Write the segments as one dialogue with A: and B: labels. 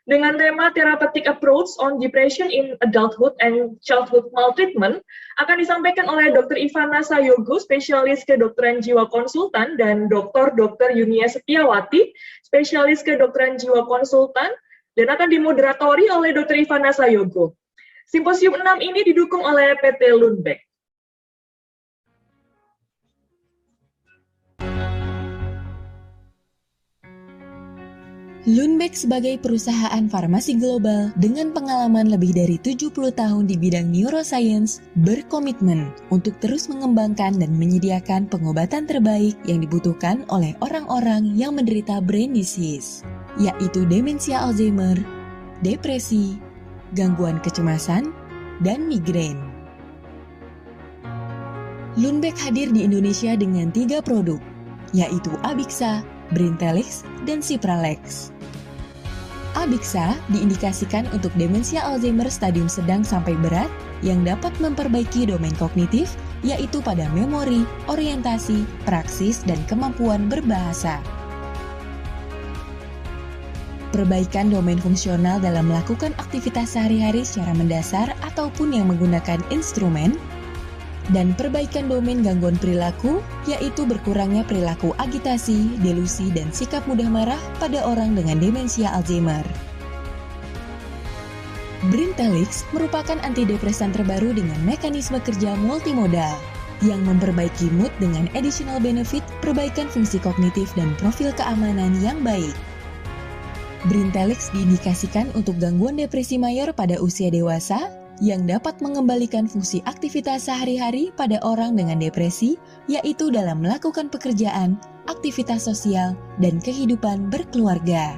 A: Dengan tema Therapeutic Approach on Depression in Adulthood and Childhood Maltreatment akan disampaikan oleh Dr. Ivana Sayogo, spesialis kedokteran jiwa konsultan, dan Dr. Yunia Setiawati, spesialis kedokteran jiwa konsultan, dan akan dimoderatori oleh Dr. Ivana Sayogo. Simposium 6 ini didukung oleh PT Lundbeck.
B: Lundbeck sebagai perusahaan farmasi global dengan pengalaman lebih dari 70 tahun di bidang neuroscience berkomitmen untuk terus mengembangkan dan menyediakan pengobatan terbaik yang dibutuhkan oleh orang-orang yang menderita brain disease, yaitu demensia Alzheimer, depresi, gangguan kecemasan, dan migrain. Lundbeck hadir di Indonesia dengan 3 produk, yaitu Abixa, Brintelix, dan Cipralex. Abixa diindikasikan untuk demensia Alzheimer stadium sedang sampai berat yang dapat memperbaiki domain kognitif, yaitu pada memori, orientasi, praksis, dan kemampuan berbahasa. Perbaikan domain fungsional dalam melakukan aktivitas sehari-hari secara mendasar ataupun yang menggunakan instrumen, dan perbaikan domain gangguan perilaku, yaitu berkurangnya perilaku agitasi, delusi, dan sikap mudah marah pada orang dengan demensia Alzheimer. Brintelix merupakan antidepresan terbaru dengan mekanisme kerja multimodal yang memperbaiki mood dengan additional benefit, perbaikan fungsi kognitif, dan profil keamanan yang baik. Brintelix diindikasikan untuk gangguan depresi mayor pada usia dewasa, yang dapat mengembalikan fungsi aktivitas sehari-hari pada orang dengan depresi, yaitu dalam melakukan pekerjaan, aktivitas sosial, dan kehidupan berkeluarga.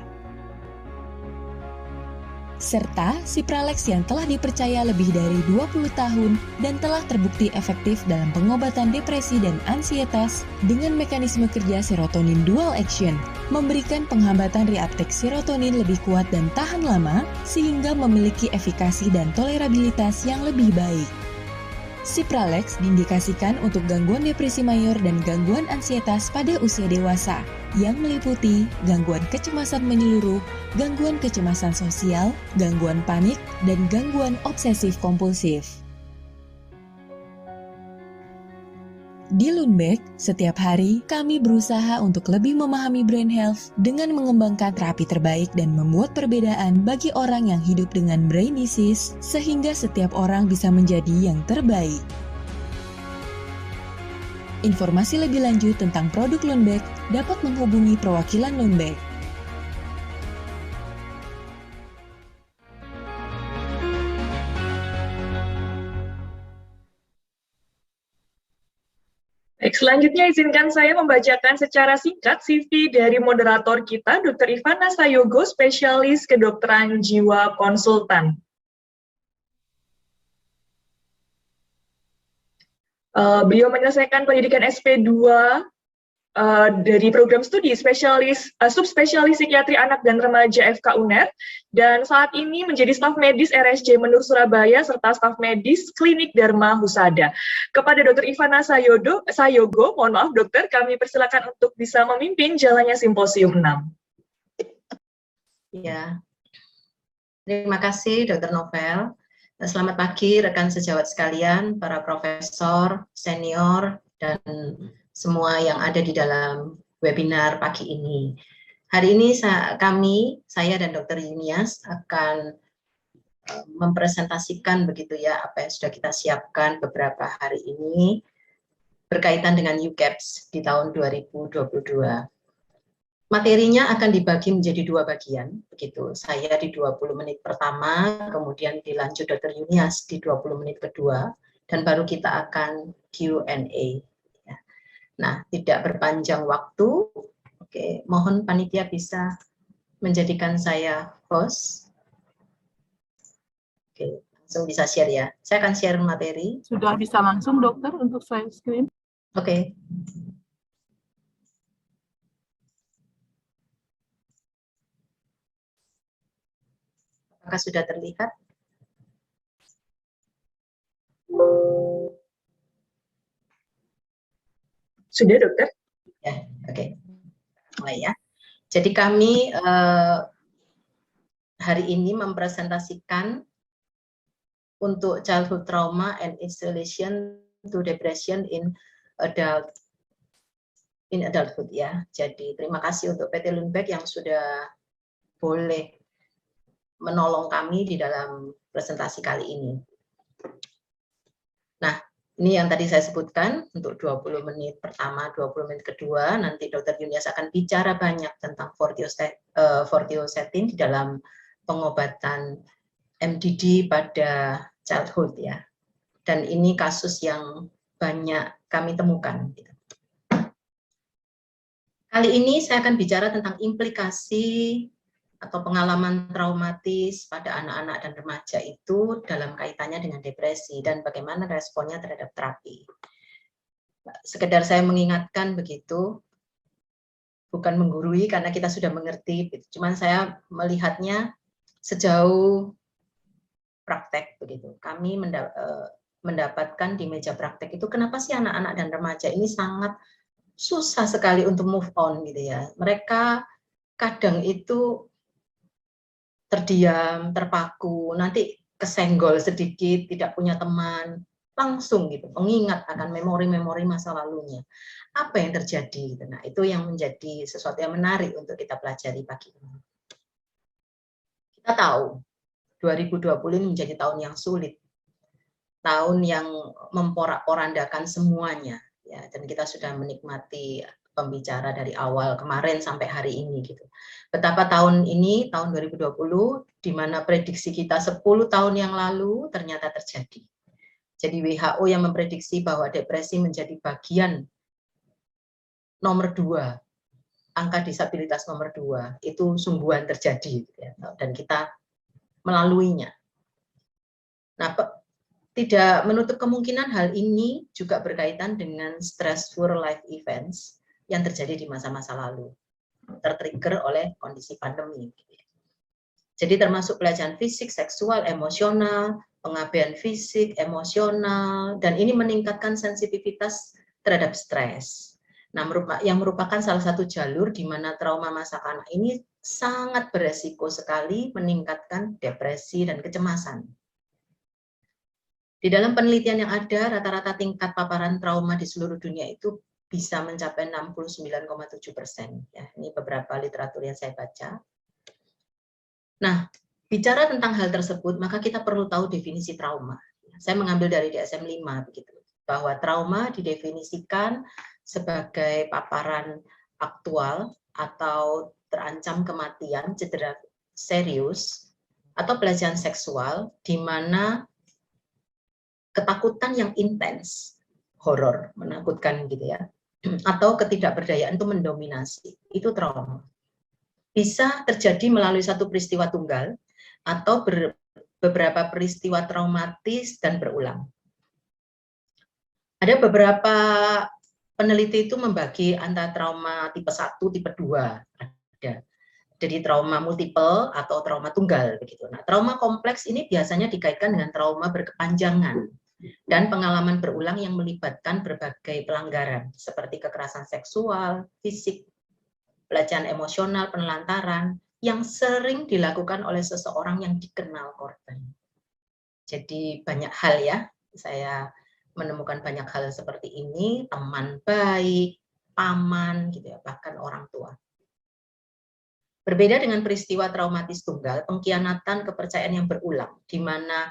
B: Serta Cipralex yang telah dipercaya lebih dari 20 tahun dan telah terbukti efektif dalam pengobatan depresi dan ansietas dengan mekanisme kerja serotonin dual action, memberikan penghambatan reuptake serotonin lebih kuat dan tahan lama sehingga memiliki efikasi dan tolerabilitas yang lebih baik. Cipralex diindikasikan untuk gangguan depresi mayor dan gangguan ansietas pada usia dewasa yang meliputi gangguan kecemasan menyeluruh, gangguan kecemasan sosial, gangguan panik, dan gangguan obsesif kompulsif. Di Lundbeck, setiap hari kami berusaha untuk lebih memahami brain health dengan mengembangkan terapi terbaik dan membuat perbedaan bagi orang yang hidup dengan brain disease sehingga setiap orang bisa menjadi yang terbaik. Informasi lebih lanjut tentang produk Lundbeck dapat menghubungi perwakilan Lundbeck.
A: Baik, selanjutnya izinkan saya membacakan secara singkat CV dari moderator kita, Dr. Ivana Sayogo, spesialis kedokteran jiwa konsultan. Beliau menyelesaikan pendidikan SP2 dari program studi subspesialis psikiatri anak dan remaja FK UNER, dan saat ini menjadi staf medis RSJ Menur Surabaya serta staf medis Klinik Dharma Husada. Kepada Dr. Ivana Sayogo, mohon maaf dokter, kami persilakan untuk bisa memimpin jalannya simposium 6.
C: Ya, terima kasih Dr. Novel. Selamat pagi rekan sejawat sekalian, para profesor, senior, dan semua yang ada di dalam webinar pagi ini. Hari ini saya dan Dr. Yunias akan mempresentasikan begitu ya apa yang sudah kita siapkan beberapa hari ini berkaitan dengan UCAPS di tahun 2022. Materinya akan dibagi menjadi 2 bagian, begitu. Saya di 20 menit pertama, kemudian dilanjut Dr. Yunias di 20 menit kedua, dan baru kita akan Q&A. Nah, tidak berpanjang waktu, oke, mohon panitia bisa menjadikan saya host. Oke, langsung bisa share ya. Saya akan share materi.
D: Sudah bisa langsung dokter untuk share screen?
C: Oke. Apakah sudah terlihat?
A: Sudah dokter?
C: Ya, oke. Mulai ya. Jadi kami hari ini mempresentasikan untuk childhood trauma and its relation to depression in adulthood ya. Jadi terima kasih untuk PT Lundbeck yang sudah boleh menolong kami di dalam presentasi kali ini. Nah, ini yang tadi saya sebutkan untuk 20 menit pertama, 20 menit kedua, nanti Dr. Yunias akan bicara banyak tentang vortiosetin di dalam pengobatan MDD pada childhood ya. Dan ini kasus yang banyak kami temukan. Kali ini saya akan bicara tentang implikasi atau pengalaman traumatis pada anak-anak dan remaja itu dalam kaitannya dengan depresi dan bagaimana responnya terhadap terapi. Sekedar saya mengingatkan begitu, bukan menggurui karena kita sudah mengerti, cuman saya melihatnya sejauh praktek begitu. Kami mendapatkan di meja praktek itu kenapa sih anak-anak dan remaja ini sangat susah sekali untuk move on gitu ya. Mereka kadang itu terdiam, terpaku, nanti kesenggol sedikit, tidak punya teman, langsung gitu, mengingat akan memori-memori masa lalunya. Apa yang terjadi? Nah, itu yang menjadi sesuatu yang menarik untuk kita pelajari pagi ini. Kita tahu 2020 ini menjadi tahun yang sulit, tahun yang memporak-porandakan semuanya, ya. Dan kita sudah menikmati pembicara dari awal kemarin sampai hari ini, gitu. Betapa tahun ini, tahun 2020, di mana prediksi kita 10 tahun yang lalu ternyata terjadi. Jadi WHO yang memprediksi bahwa depresi menjadi bagian nomor 2, angka disabilitas nomor 2, itu sungguhan terjadi, ya. Dan kita melaluinya. Nah, tidak menutup kemungkinan hal ini juga berkaitan dengan stressful life events yang terjadi di masa-masa lalu, tertrigger oleh kondisi pandemi. Jadi termasuk pelecehan fisik, seksual, emosional, pengabaian fisik, emosional, dan ini meningkatkan sensitivitas terhadap stres. Nah, yang merupakan salah satu jalur di mana trauma masa kanak ini sangat beresiko sekali meningkatkan depresi dan kecemasan. Di dalam penelitian yang ada, rata-rata tingkat paparan trauma di seluruh dunia itu bisa mencapai 69,7%. Ya, ini beberapa literatur yang saya baca. Nah, bicara tentang hal tersebut, maka kita perlu tahu definisi trauma. Saya mengambil dari DSM-5 begitu, bahwa trauma didefinisikan sebagai paparan aktual atau terancam kematian, cedera serius, atau pelecehan seksual di mana ketakutan yang intens, horor, menakutkan gitu ya, atau ketidakberdayaan itu mendominasi, itu trauma. Bisa terjadi melalui satu peristiwa tunggal atau beberapa peristiwa traumatis dan berulang. Ada beberapa peneliti itu membagi antara trauma tipe 1, tipe 2 ada. Jadi trauma multiple atau trauma tunggal begitu. Nah, trauma kompleks ini biasanya dikaitkan dengan trauma berkepanjangan dan pengalaman berulang yang melibatkan berbagai pelanggaran seperti kekerasan seksual, fisik, pelecehan emosional, penelantaran yang sering dilakukan oleh seseorang yang dikenal korban. Jadi banyak hal ya, saya menemukan banyak hal seperti ini, teman baik, paman gitu ya, bahkan orang tua. Berbeda dengan peristiwa traumatis tunggal, pengkhianatan kepercayaan yang berulang, di mana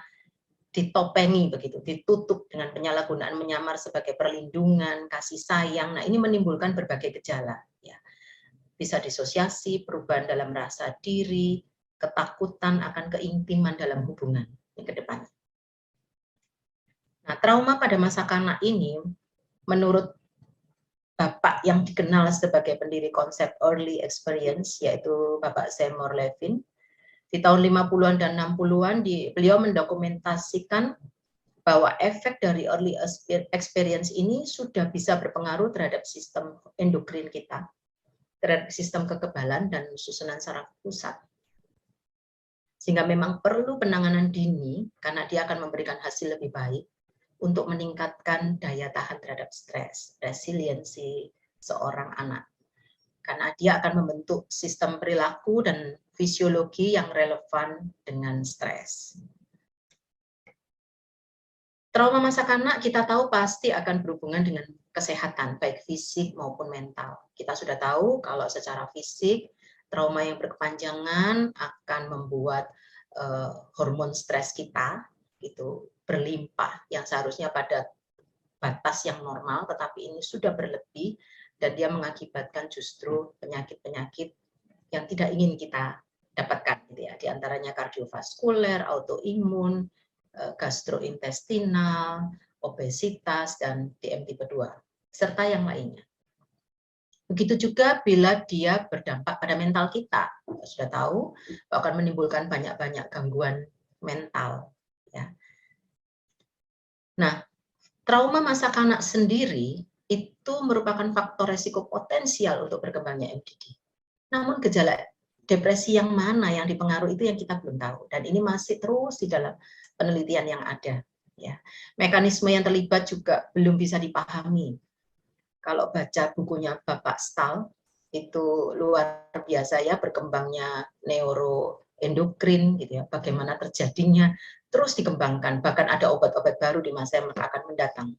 C: ditopengi begitu, ditutup dengan penyalahgunaan menyamar sebagai perlindungan, kasih sayang. Nah, ini menimbulkan berbagai gejala. Ya. Bisa disosiasi, perubahan dalam rasa diri, ketakutan akan keintiman dalam hubungan yang ke depannya. Nah, trauma pada masa kanak ini, menurut Bapak yang dikenal sebagai pendiri konsep early experience, yaitu Bapak Seymour Levin, di tahun 50-an dan 60-an beliau mendokumentasikan bahwa efek dari early experience ini sudah bisa berpengaruh terhadap sistem endokrin kita, terhadap sistem kekebalan dan susunan saraf pusat. Sehingga memang perlu penanganan dini karena dia akan memberikan hasil lebih baik untuk meningkatkan daya tahan terhadap stres, resiliensi seorang anak. Karena dia akan membentuk sistem perilaku dan fisiologi yang relevan dengan stres. Trauma masa kanak kita tahu pasti akan berhubungan dengan kesehatan, baik fisik maupun mental. Kita sudah tahu kalau secara fisik, trauma yang berkepanjangan akan membuat hormon stres kita itu berlimpah, yang seharusnya pada batas yang normal, tetapi ini sudah berlebih, dan dia mengakibatkan justru penyakit-penyakit yang tidak ingin kita dapatkan, gitu ya. Di antaranya kardiovaskuler, autoimun, gastrointestinal, obesitas, dan DM tipe 2, serta yang lainnya. Begitu juga bila dia berdampak pada mental kita. Kita sudah tahu akan menimbulkan banyak-banyak gangguan mental. Ya. Nah, trauma masa kanak sendiri itu merupakan faktor resiko potensial untuk berkembangnya MDD. Namun gejala depresi yang mana yang dipengaruhi itu yang kita belum tahu. Dan ini masih terus di dalam penelitian yang ada. Ya. Mekanisme yang terlibat juga belum bisa dipahami. Kalau baca bukunya Bapak Stahl, itu luar biasa ya berkembangnya neuroendokrin, gitu ya, bagaimana terjadinya, terus dikembangkan, bahkan ada obat-obat baru di masa yang akan mendatang.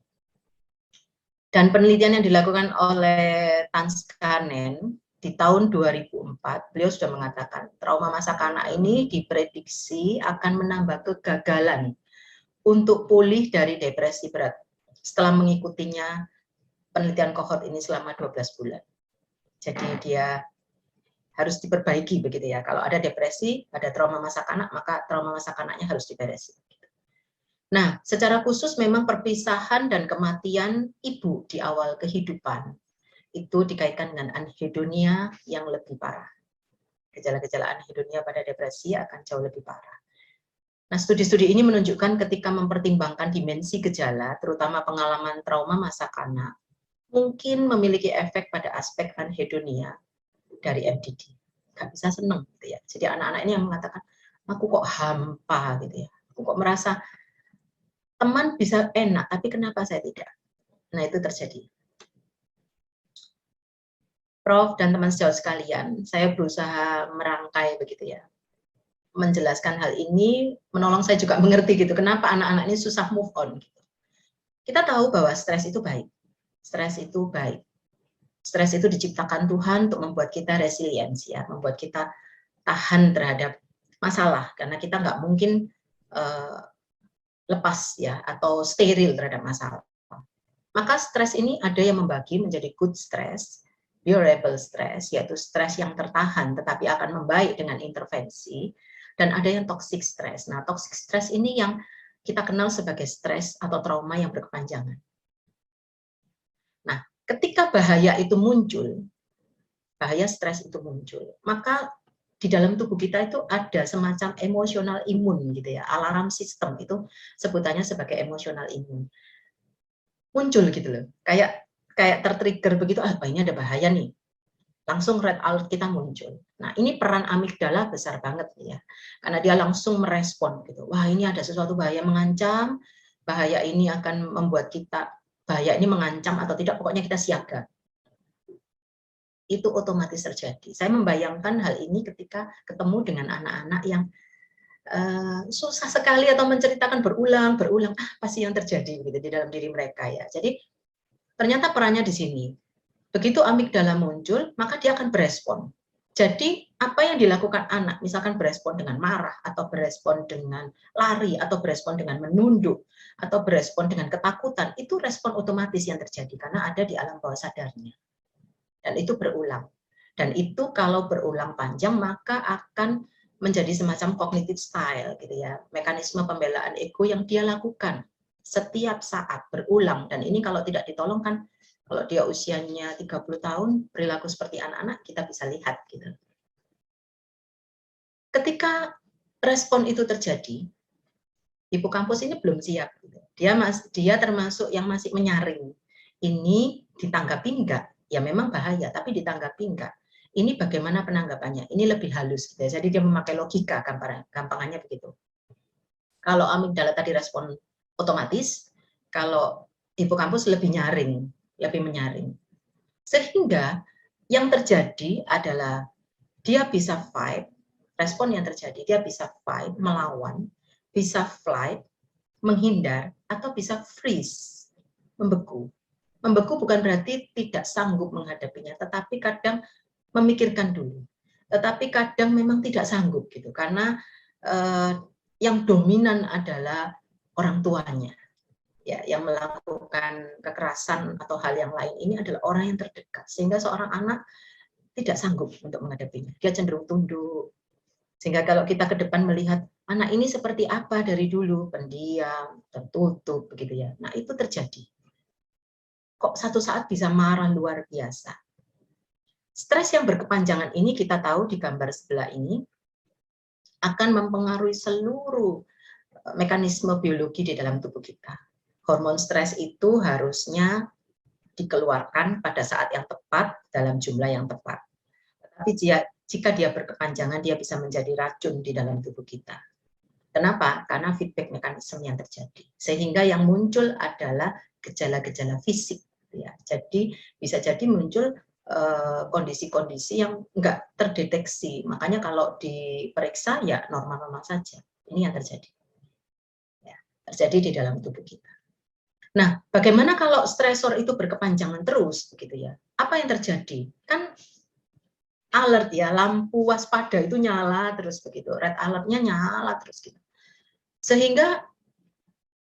C: Dan penelitian yang dilakukan oleh Tanskanen di tahun 2004, beliau sudah mengatakan trauma masa kanak ini diprediksi akan menambah kegagalan untuk pulih dari depresi berat setelah mengikutinya penelitian kohort ini selama 12 bulan. Jadi dia harus diperbaiki begitu ya. Kalau ada depresi, ada trauma masa kanak, maka trauma masa kanaknya harus diberesi. Nah, secara khusus memang perpisahan dan kematian ibu di awal kehidupan itu dikaitkan dengan anhedonia yang lebih parah. Gejala-gejala anhedonia pada depresi akan jauh lebih parah. Nah, studi-studi ini menunjukkan ketika mempertimbangkan dimensi gejala, terutama pengalaman trauma masa kanak, mungkin memiliki efek pada aspek anhedonia dari MDD. Nggak bisa senang, gitu ya. Jadi anak-anak ini yang mengatakan, aku kok hampa, gitu ya. Aku kok merasa teman bisa enak, tapi kenapa saya tidak? Nah, itu terjadi. Prof dan teman sejawat sekalian, saya berusaha merangkai begitu ya, menjelaskan hal ini, menolong saya juga mengerti gitu, kenapa anak-anak ini susah move on. Gitu. Kita tahu bahwa stres itu baik. Stres itu baik. Stres itu diciptakan Tuhan untuk membuat kita resiliensi, ya, membuat kita tahan terhadap masalah, karena kita nggak mungkin lepas ya atau steril terhadap masalah. Maka stres ini ada yang membagi menjadi good stress, bearable stress, yaitu stres yang tertahan tetapi akan membaik dengan intervensi, dan ada yang toxic stress. Nah, toxic stress ini yang kita kenal sebagai stres atau trauma yang berkepanjangan. Nah, ketika bahaya itu muncul, bahaya stres itu muncul, maka di dalam tubuh kita itu ada semacam emosional imun gitu ya, alarm sistem itu sebutannya sebagai emosional imun. Muncul gitu loh, kayak tertrigger begitu, ini ada bahaya nih. Langsung red alert kita muncul. Nah, ini peran amigdala besar banget ya. Karena dia langsung merespon gitu. Wah, ini ada sesuatu bahaya mengancam, bahaya ini akan membuat kita, bahaya ini mengancam atau tidak, pokoknya kita siaga. Itu otomatis terjadi. Saya membayangkan hal ini ketika ketemu dengan anak-anak yang susah sekali atau menceritakan berulang, apa sih yang terjadi gitu di dalam diri mereka ya. Jadi ternyata perannya di sini. Begitu amigdala muncul, maka dia akan berespon. Jadi apa yang dilakukan anak, misalkan berespon dengan marah, atau berespon dengan lari, atau berespon dengan menunduk, atau berespon dengan ketakutan, itu respon otomatis yang terjadi karena ada di alam bawah sadarnya. Dan itu berulang. Dan itu kalau berulang panjang maka akan menjadi semacam cognitive style gitu ya, mekanisme pembelaan ego yang dia lakukan setiap saat berulang. Dan ini kalau tidak ditolong kan, kalau dia usianya 30 tahun perilaku seperti anak-anak, kita bisa lihat gitu. Ketika respon itu terjadi, hipokampus ini belum siap gitu. Dia termasuk yang masih menyaring. Ini ditanggapi enggak? Ya memang bahaya, tapi ditanggapi enggak. Ini bagaimana penanggapannya? Ini lebih halus. Gitu. Jadi dia memakai logika, gampangannya begitu. Kalau amigdala tadi respon otomatis, kalau hipokampus lebih nyaring, lebih menyaring. Sehingga yang terjadi adalah dia bisa fight respon yang terjadi. Dia bisa fight, melawan, bisa flight, menghindar, atau bisa freeze, membeku. Membeku bukan berarti tidak sanggup menghadapinya, tetapi kadang memikirkan dulu. Tetapi kadang memang tidak sanggup gitu, karena yang dominan adalah orang tuanya. Ya, yang melakukan kekerasan atau hal yang lain ini adalah orang yang terdekat, sehingga seorang anak tidak sanggup untuk menghadapinya. Dia cenderung tunduk. Sehingga kalau kita ke depan melihat anak ini seperti apa dari dulu, pendiam, tertutup, begitu ya. Nah, itu terjadi. Kok satu saat bisa marah luar biasa. Stres yang berkepanjangan ini kita tahu di gambar sebelah ini akan mempengaruhi seluruh mekanisme biologi di dalam tubuh kita. Hormon stres itu harusnya dikeluarkan pada saat yang tepat dalam jumlah yang tepat. Tetapi jika dia berkepanjangan, dia bisa menjadi racun di dalam tubuh kita. Kenapa? Karena feedback mekanisme yang terjadi. Sehingga yang muncul adalah gejala-gejala fisik. Ya. Jadi bisa jadi muncul kondisi-kondisi yang enggak terdeteksi. Makanya kalau diperiksa ya normal-normal saja. Ini yang terjadi. Ya, terjadi di dalam tubuh kita. Nah, bagaimana kalau stresor itu berkepanjangan terus, begitu ya? Apa yang terjadi? Kan alert ya, lampu waspada itu nyala terus begitu, red alertnya nyala terus gitu. Sehingga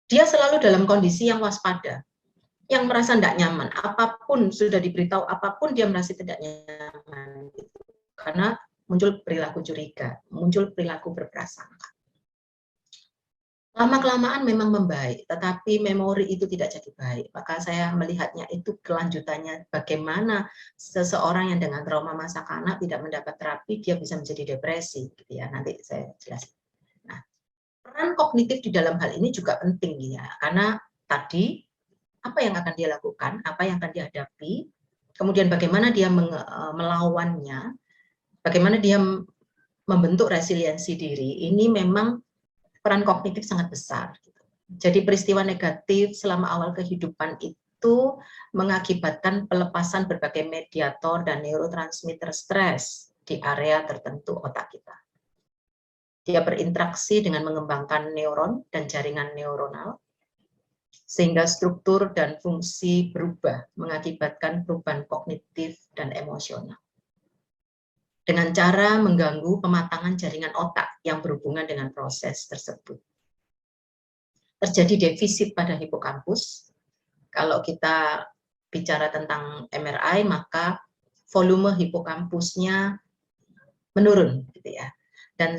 C: dia selalu dalam kondisi yang waspada, yang merasa tidak nyaman. Apapun sudah diberitahu, apapun dia merasa tidak nyaman, gitu. Karena muncul perilaku curiga, muncul perilaku berprasangka. Lama-kelamaan memang membaik, tetapi memori itu tidak jadi baik. Maka saya melihatnya itu kelanjutannya bagaimana seseorang yang dengan trauma masa kanak tidak mendapat terapi, dia bisa menjadi depresi. Gitu ya. Nanti saya jelaskan. Nah, peran kognitif di dalam hal ini juga penting ya, karena tadi apa yang akan dia lakukan, apa yang akan dihadapi, kemudian bagaimana dia melawannya, bagaimana dia membentuk resiliensi diri, ini memang peran kognitif sangat besar. Jadi peristiwa negatif selama awal kehidupan itu mengakibatkan pelepasan berbagai mediator dan neurotransmitter stres di area tertentu otak kita. Dia berinteraksi dengan mengembangkan neuron dan jaringan neuronal, sehingga struktur dan fungsi berubah, mengakibatkan perubahan kognitif dan emosional. Dengan cara mengganggu pematangan jaringan otak yang berhubungan dengan proses tersebut. Terjadi defisit pada hipokampus. Kalau kita bicara tentang MRI, maka volume hipokampusnya menurun, gitu ya. Dan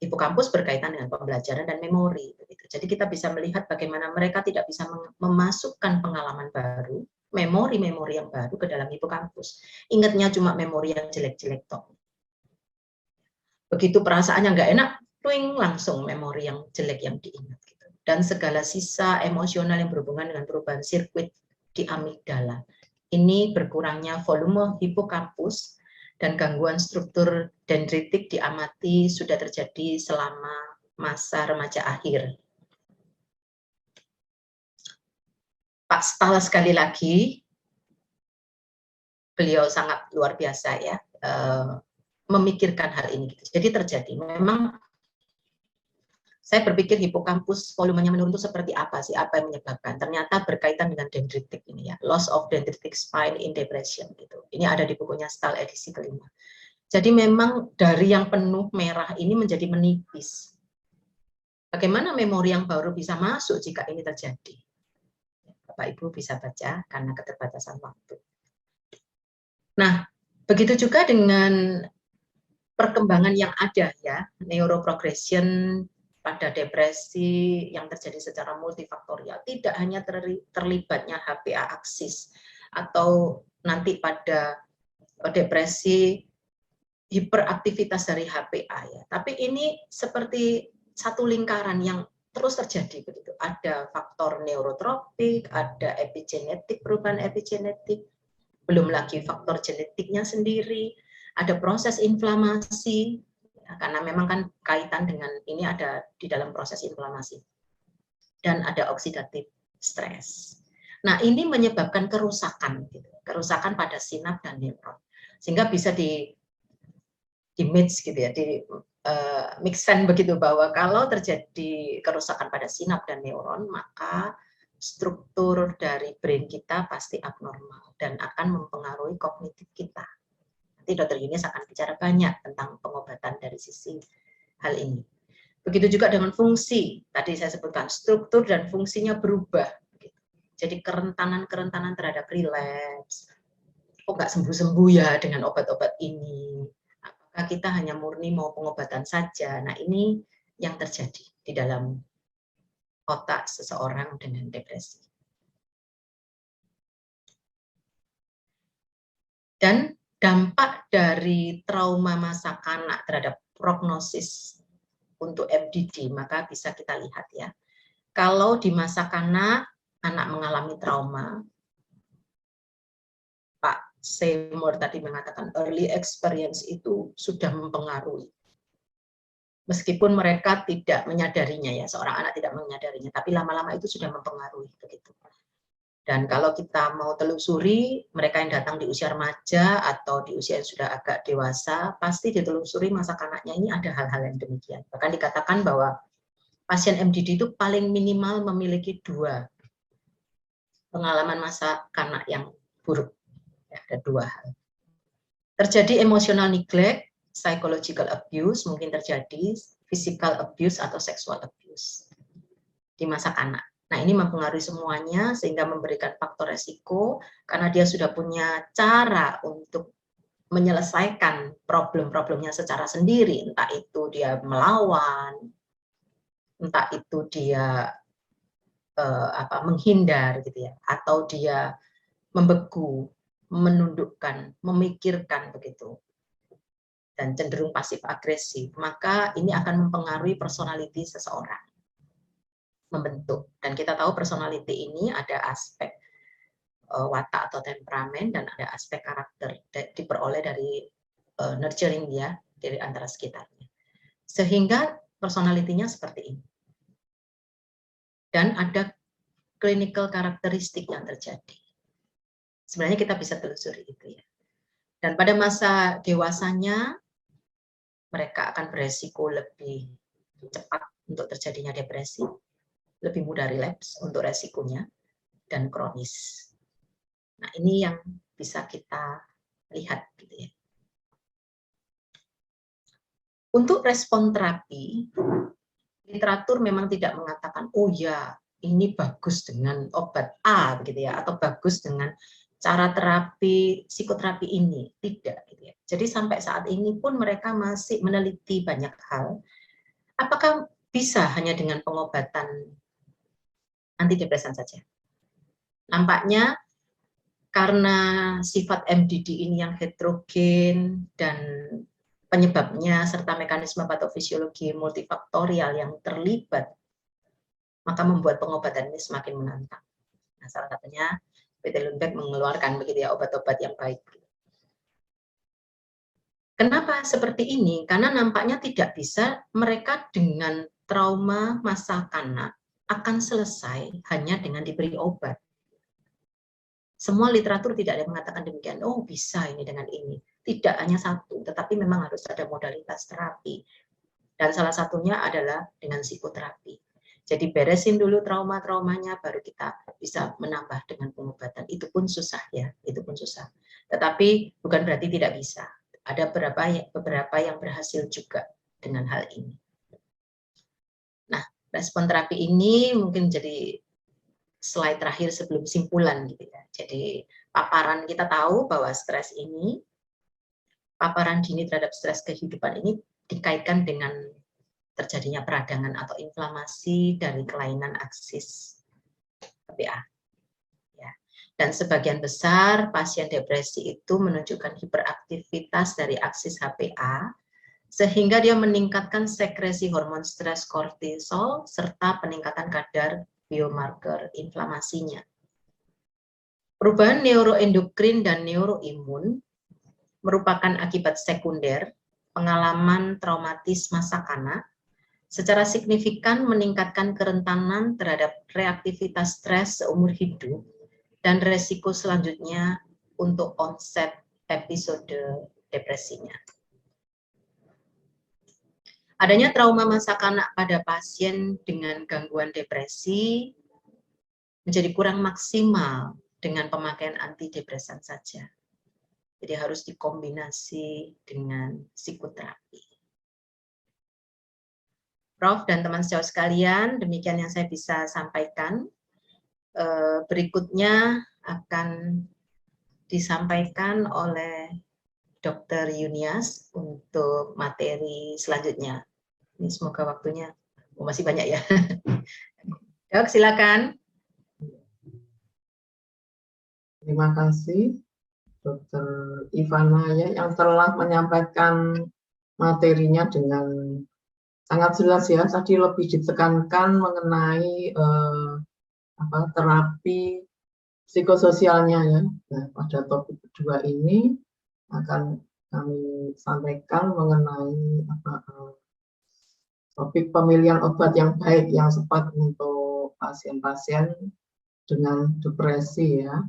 C: hipokampus berkaitan dengan pembelajaran dan memori. Gitu. Jadi kita bisa melihat bagaimana mereka tidak bisa memasukkan pengalaman baru, memori-memori yang baru ke dalam hipokampus. Ingatnya cuma memori yang jelek-jelek toh. Begitu perasaannya nggak enak, twing, langsung memori yang jelek yang diingat. Gitu. Dan segala sisa emosional yang berhubungan dengan perubahan sirkuit di amigdala. Ini berkurangnya volume hipokampus dan gangguan struktur dendritik diamati sudah terjadi selama masa remaja akhir. Pak Stahl sekali lagi, beliau sangat luar biasa ya, memikirkan hal ini. Jadi terjadi, memang saya berpikir hipokampus volumenya menurun itu seperti apa sih, apa yang menyebabkan? Ternyata berkaitan dengan dendritik ini ya, loss of dendritic spine in depression gitu. Ini ada di bukunya Stahl edisi kelima. Jadi memang dari yang penuh merah ini menjadi menipis. Bagaimana memori yang baru bisa masuk jika ini terjadi? Bapak Ibu bisa baca karena keterbatasan waktu. Nah, begitu juga dengan perkembangan yang ada ya, neuroprogression pada depresi yang terjadi secara multifaktorial, tidak hanya terlibatnya HPA aksis atau nanti pada depresi hiperaktivitas dari HPA ya, tapi ini seperti satu lingkaran yang terus terjadi begitu. Ada faktor neurotropik, ada epigenetik, perubahan epigenetik, belum lagi faktor genetiknya sendiri, ada proses inflamasi, ya, karena memang kan kaitan dengan ini ada di dalam proses inflamasi, dan ada oksidatif stres. Nah ini menyebabkan kerusakan, gitu. Kerusakan pada sinap dan neuron, sehingga bisa image gitu ya, di make sense begitu, bahwa kalau terjadi kerusakan pada sinap dan neuron, maka struktur dari brain kita pasti abnormal dan akan mempengaruhi kognitif kita. Nanti Dr. Yunis akan bicara banyak tentang pengobatan dari sisi hal ini. Begitu juga dengan fungsi, tadi saya sebutkan struktur dan fungsinya berubah. Jadi kerentanan terhadap relapse, kok nggak sembuh-sembuh ya dengan obat-obat ini, apakah kita hanya murni mau pengobatan saja. Nah, ini yang terjadi di dalam otak seseorang dengan depresi. Dan dampak dari trauma masa kanak terhadap prognosis untuk MDD, maka bisa kita lihat ya. Kalau di masa kanak, anak mengalami trauma, Pak Seymour tadi mengatakan early experience itu sudah mempengaruhi. Meskipun mereka tidak menyadarinya ya, seorang anak tidak menyadarinya, tapi lama-lama itu sudah mempengaruhi begitu. Dan kalau kita mau telusuri, mereka yang datang di usia remaja atau di usia yang sudah agak dewasa, pasti ditelusuri masa kanaknya ini ada hal-hal yang demikian. Bahkan dikatakan bahwa pasien MDD itu paling minimal memiliki 2 pengalaman masa kanak yang buruk. Ya, ada 2 hal. Terjadi emotional neglect, psychological abuse, mungkin terjadi physical abuse atau sexual abuse di masa kanak. Nah, ini mempengaruhi semuanya sehingga memberikan faktor resiko karena dia sudah punya cara untuk menyelesaikan problem-problemnya secara sendiri, entah itu dia melawan, entah itu dia menghindar gitu ya, atau dia membeku, menundukkan, memikirkan begitu, dan cenderung pasif agresif, maka ini akan mempengaruhi personality seseorang, membentuk. Dan kita tahu personality ini ada aspek watak atau temperamen dan ada aspek karakter diperoleh dari nurturing dia dari antara sekitarnya, sehingga personality-nya seperti ini. Dan ada clinical karakteristik yang terjadi. Sebenarnya kita bisa telusuri itu ya. Dan pada masa dewasanya, mereka akan beresiko lebih cepat untuk terjadinya depresi, lebih mudah relapse untuk resikonya, dan kronis. Nah, ini yang bisa kita lihat gitu ya. Untuk respon terapi, literatur memang tidak mengatakan, oh ya, ini bagus dengan obat A, gitu ya, atau bagus dengan cara terapi psikoterapi ini, tidak. Gitu ya. Jadi sampai saat ini pun mereka masih meneliti banyak hal. Apakah bisa hanya dengan pengobatan antidepresan saja? Nampaknya karena sifat MDD ini yang heterogen dan penyebabnya serta mekanisme patofisiologi multifaktorial yang terlibat, maka membuat pengobatan ini semakin menantang. Nah, salah satunya PT Lundbeck mengeluarkan begitu ya obat-obat yang baik. Kenapa seperti ini? Karena nampaknya tidak bisa mereka dengan trauma masa kanak akan selesai hanya dengan diberi obat. Semua literatur tidak ada yang mengatakan demikian. Oh, bisa ini dengan ini. Tidak hanya satu, tetapi memang harus ada modalitas terapi. Dan salah satunya adalah dengan psikoterapi. Jadi beresin dulu trauma-traumanya, baru kita bisa menambah dengan pengobatan. Itu pun susah ya, itu pun susah. Tetapi bukan berarti tidak bisa. Ada beberapa yang berhasil juga dengan hal ini. Nah, respon terapi ini mungkin jadi slide terakhir sebelum simpulan gitu ya. Jadi paparan kita tahu bahwa stres ini, paparan dini terhadap stres kehidupan ini dikaitkan dengan terjadinya peradangan atau inflamasi dari kelainan aksis HPA. Ya. Dan sebagian besar pasien depresi itu menunjukkan hiperaktivitas dari aksis HPA, sehingga dia meningkatkan sekresi hormon stres kortisol serta peningkatan kadar biomarker inflamasinya. Perubahan neuroendokrin dan neuroimun merupakan akibat sekunder pengalaman traumatis masa kanak, secara signifikan meningkatkan kerentanan terhadap reaktivitas stres seumur hidup dan resiko selanjutnya untuk onset episode depresinya. Adanya trauma masa kanak pada pasien dengan gangguan depresi menjadi kurang maksimal dengan pemakaian antidepresan saja. Jadi harus dikombinasi dengan psikoterapi. Prof dan teman sejawat sekalian, demikian yang saya bisa sampaikan. Berikutnya akan disampaikan oleh Dr. Yunias untuk materi selanjutnya. Ini semoga waktunya masih banyak ya. Dok, silakan.
E: Terima kasih Dr. Ivana ya yang telah menyampaikan materinya dengan sangat jelas ya. Tadi lebih ditekankan mengenai terapi psikososialnya ya. Nah, pada topik kedua ini akan kami sampaikan mengenai topik pemilihan obat yang baik yang tepat untuk pasien-pasien dengan depresi ya.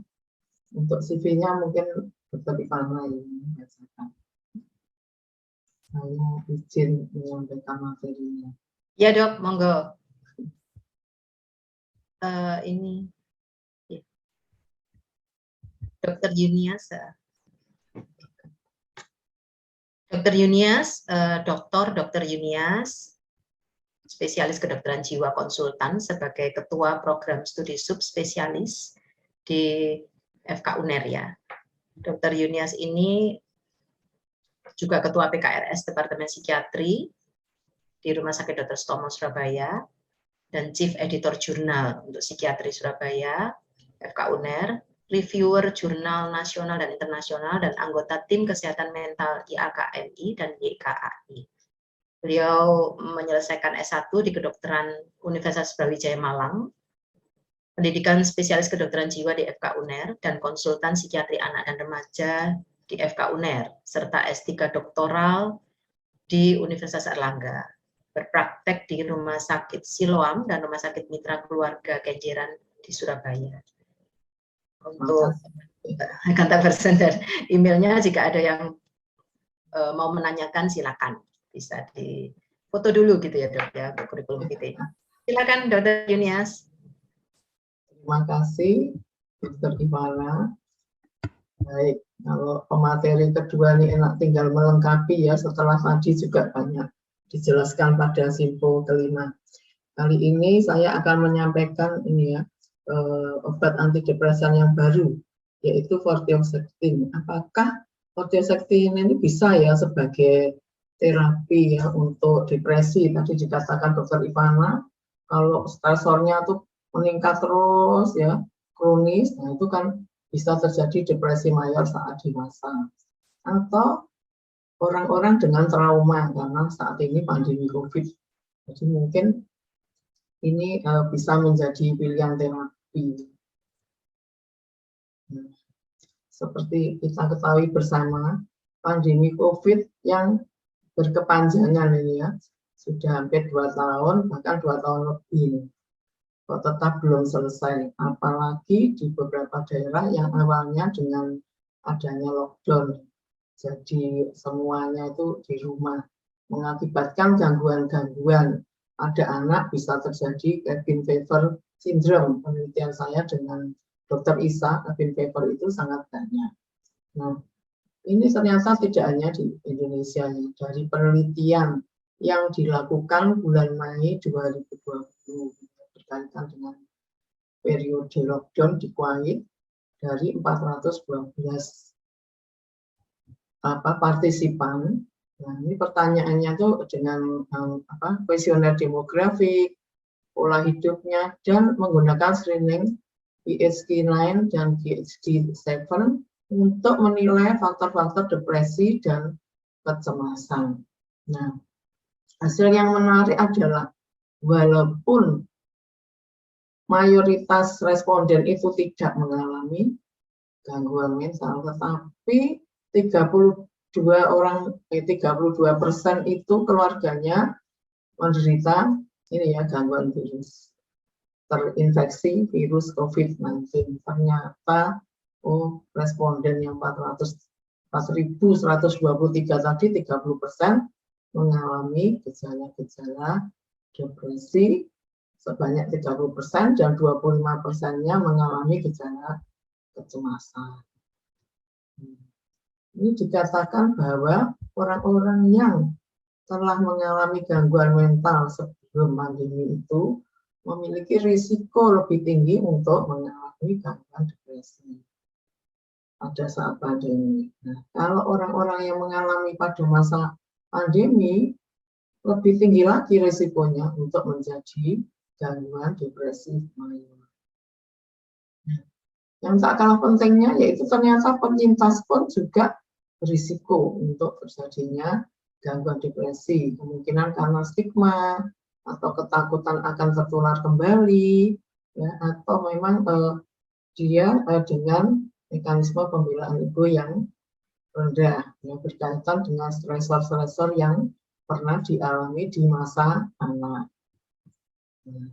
E: Untuk CV-nya mungkin Dr. Ivana ini bacakan. Saya izin menyampaikan materinya.
C: Ya dok, monggo. Ini Dr. Yunias. Dr. Yunias, Dr. Yunias, spesialis kedokteran jiwa konsultan sebagai ketua program studi subspesialis di FK UNER ya. Dr. Yunias ini juga ketua PKRS Departemen Psikiatri di Rumah Sakit Dr. Sutomo Surabaya dan Chief Editor Jurnal untuk Psikiatri Surabaya, FK UNER, reviewer jurnal nasional dan internasional, dan anggota tim kesehatan mental IAKMI dan YKAI. Beliau menyelesaikan S1 di kedokteran Universitas Brawijaya Malang, pendidikan spesialis kedokteran jiwa di FK UNER, dan konsultan psikiatri anak dan remaja di FK UNER, serta S3 doktoral di Universitas Erlangga. Berpraktek di Rumah Sakit Siloam dan Rumah Sakit Mitra Keluarga Kenjeran di Surabaya. Untuk kontak person dan emailnya jika ada yang mau menanyakan silakan, bisa di foto dulu gitu ya dok ya untuk kurikulum vitae. Silakan Dr. Yunias.
E: Terima kasih Dr. Ivana. Baik, kalau pemateri kedua ini enak tinggal melengkapi ya, setelah tadi juga banyak dijelaskan pada simpo kelima. Kali ini saya akan menyampaikan ini ya, obat antidepresan yang baru, yaitu vortioxetine. Apakah vortioxetine ini bisa ya sebagai terapi ya untuk depresi? Tadi dikatakan Dr. Ivana, kalau stresornya tuh meningkat terus ya, kronis, nah itu kan bisa terjadi depresi mayor saat dewasa. Atau orang-orang dengan trauma, karena saat ini pandemi COVID. Jadi mungkin ini bisa menjadi pilihan terapi. Seperti kita ketahui bersama, pandemi COVID yang berkepanjangan ini ya, sudah hampir 2 tahun, bahkan 2 tahun lebih. Kok tetap belum selesai, apalagi di beberapa daerah yang awalnya dengan adanya lockdown, jadi semuanya itu di rumah, mengakibatkan gangguan-gangguan. Ada anak bisa terjadi cabin fever syndrome. Penelitian saya dengan Dr. Isa, cabin fever itu sangat banyak. Nah, ini ternyata tidak hanya di Indonesia, dari penelitian yang dilakukan bulan Mei 2020 berkaitan dengan periode lockdown di Kuwait, dari 412 partisipan. Nah, ini pertanyaannya tuh dengan kuesioner demografik, pola hidupnya, dan menggunakan screening PHQ-9 dan PHQ-7 untuk menilai faktor-faktor depresi dan kecemasan. Nah, hasil yang menarik adalah walaupun mayoritas responden itu tidak mengalami gangguan mental, tetapi 32% itu keluarganya menderita ini ya, gangguan virus, terinfeksi virus COVID-19. Ternyata responden yang 4.123 tadi 30% mengalami gejala-gejala depresi sebanyak 30% dan 25%-nya mengalami gejala kecemasan. Ini dikatakan bahwa orang-orang yang telah mengalami gangguan mental sebelum pandemi itu memiliki risiko lebih tinggi untuk mengalami gangguan depresi pada saat pandemi. Nah, kalau orang-orang yang mengalami pada masa pandemi, lebih tinggi lagi risikonya untuk menjadi gangguan depresi mayor. Yang tak kalah pentingnya yaitu ternyata penyintas pun juga berisiko untuk terjadinya gangguan depresi, kemungkinan karena stigma atau ketakutan akan tertular kembali, ya, atau memang dia dengan mekanisme pembelaan ego yang rendah, ya, berkaitan dengan stresor-stresor yang pernah dialami di masa anak. Nah,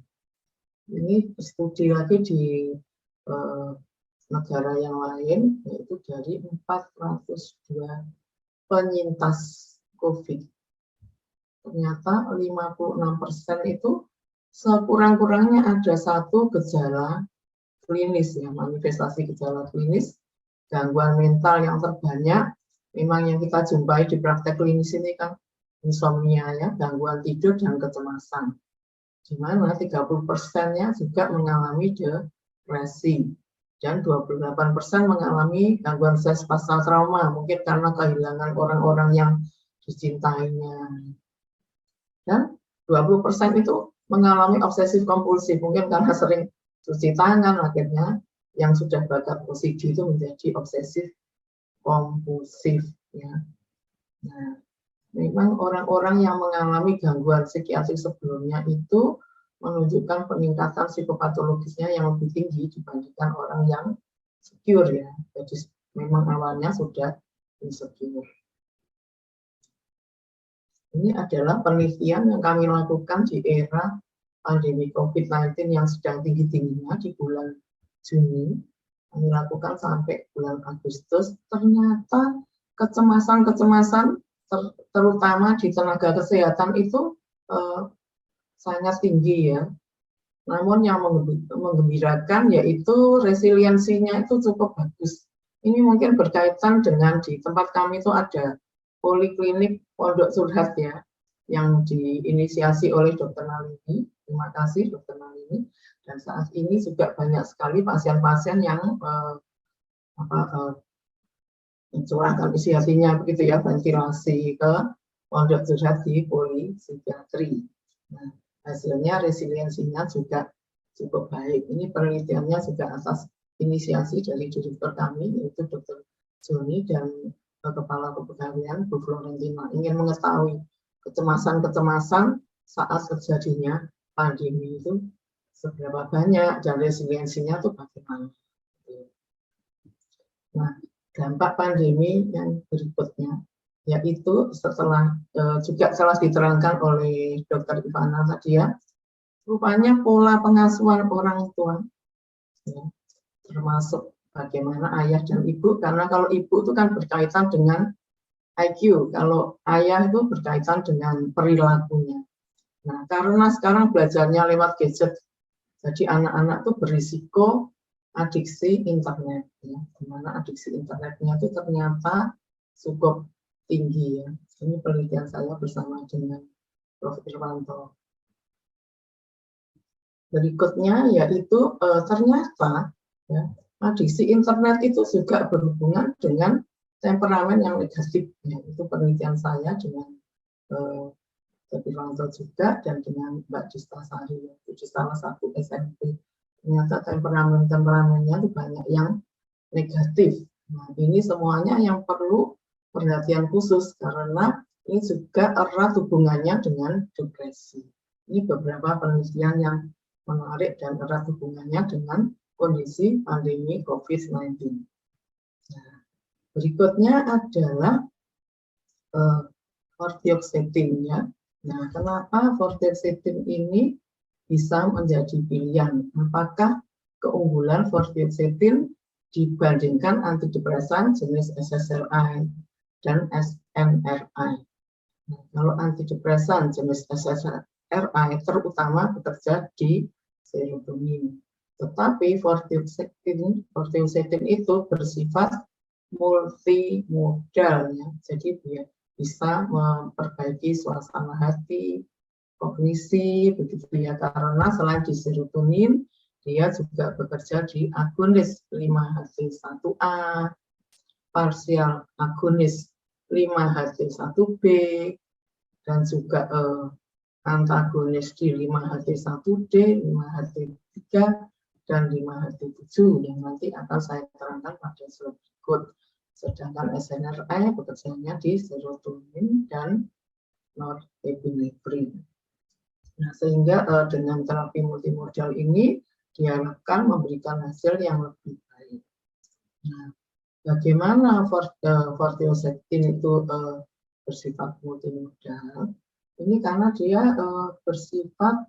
E: ini studi lagi di negara yang lain, yaitu dari 402 penyintas COVID. Ternyata 56% itu sekurang-kurangnya ada satu gejala klinis, ya, manifestasi gejala klinis. Gangguan mental yang terbanyak memang yang kita jumpai di praktek klinis ini kan insomnia, ya, gangguan tidur dan kecemasan. Di mana 30%-nya juga mengalami depresi dan 28% mengalami gangguan stres pasca trauma, mungkin karena kehilangan orang-orang yang dicintainya. Dan 20% itu mengalami obsesif kompulsif, mungkin karena sering cuci tangan, akhirnya yang sudah bakat OCD itu menjadi obsesif kompulsif, ya. Nah, memang orang-orang yang mengalami gangguan psikiatrik sebelumnya itu menunjukkan peningkatan psikopatologisnya yang lebih tinggi dibandingkan orang yang secure, ya. Jadi memang awalnya sudah insecure. Ini adalah penelitian yang kami lakukan di era pandemi COVID-19 yang sedang tinggi-tingginya di bulan Juni. Kami lakukan sampai bulan Agustus. Ternyata kecemasan-kecemasan terutama di tenaga kesehatan itu sangat tinggi, ya. Namun yang menggembirakan yaitu resiliensinya itu cukup bagus. Ini mungkin berkaitan dengan di tempat kami itu ada poliklinik Pondok Surhat, ya, yang diinisiasi oleh Dr. Nalini. Terima kasih Dr. Nalini. Dan saat ini juga banyak sekali pasien-pasien yang mencurahkan isi hatinya begitu, ya, ventilasi ke Pondok Surhat di polipsikiatri. Nah, hasilnya resiliensinya juga cukup baik. Ini penelitiannya juga atas inisiasi dari direktur kami, yaitu Dr. Joni dan Kepala Kepegawaian Bu Florentina, ingin mengetahui kecemasan-kecemasan saat terjadinya pandemi itu seberapa banyak dan resiliensinya itu bagaimana. Nah, dampak pandemi yang berikutnya yaitu setelah juga telah diterangkan oleh Dr. Ivana tadi, ya, rupanya pola pengasuhan orang tua, ya, termasuk bagaimana ayah dan ibu, karena kalau ibu itu kan berkaitan dengan IQ, kalau ayah itu berkaitan dengan perilakunya. Nah, karena sekarang belajarnya lewat gadget, jadi anak-anak itu berisiko adiksi internet, ya, dimana adiksi internetnya itu ternyata cukup tinggi, ya. Ini penelitian saya bersama dengan Prof. Irwanto. Berikutnya yaitu ternyata, ya, adiksi internet itu juga berhubungan dengan temperamen yang negatif, ya. Itu penelitian saya dengan Prof. Irwanto juga dan dengan Mbak Dista Sari, itu salah satu SMP. Ternyata temperamennya itu banyak yang negatif. Nah, ini semuanya yang perlu perhatian khusus karena ini juga erat hubungannya dengan depresi. Ini beberapa penelitian yang menarik dan erat hubungannya dengan kondisi pandemi COVID-19. Nah, berikutnya adalah vortioxetine, ya. Nah, kenapa vortioxetine ini bisa menjadi pilihan? Apakah keunggulan vortioxetine dibandingkan antidepresan jenis SSRI dan SNRI? Nah, kalau antidepresan jenis SSRI terutama bekerja di serotonin. Tetapi vortioxetine itu bersifat multimodal, ya. Jadi dia bisa memperbaiki suasana hati, kognisi, begitu ya. Karena selain di serotonin, dia juga bekerja di agonis 5-HT1A, parsial agonis 5-HT1B, dan juga antagonis di 5-HT1D, 5-HT3, dan 5-HT7 yang nanti akan saya terangkan pada slide berikut. Sedangkan SNRI bekerjanya di serotonin dan norepinefrin. Nah, sehingga dengan terapi multimodal ini diharapkan memberikan hasil yang lebih baik. Nah, bagaimana vortioxetine itu bersifat multimodal? Ini karena dia bersifat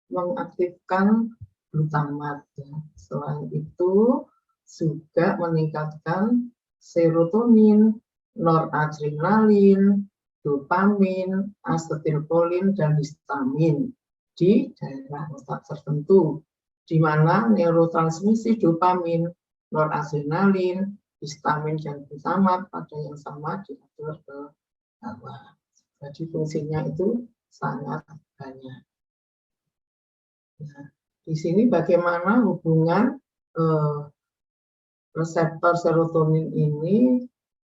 E: mengaktifkan glutamat. Ya. Selain itu juga meningkatkan serotonin, noradrenalin, dopamin, asetilkolin, dan histamin di daerah otak tertentu, di mana neurotransmisi dopamin, noradrenalin, histamin, dan glutamat pada yang sama diatur ke bawah. Jadi fungsinya itu sangat banyak. Nah, di sini bagaimana hubungan reseptor serotonin ini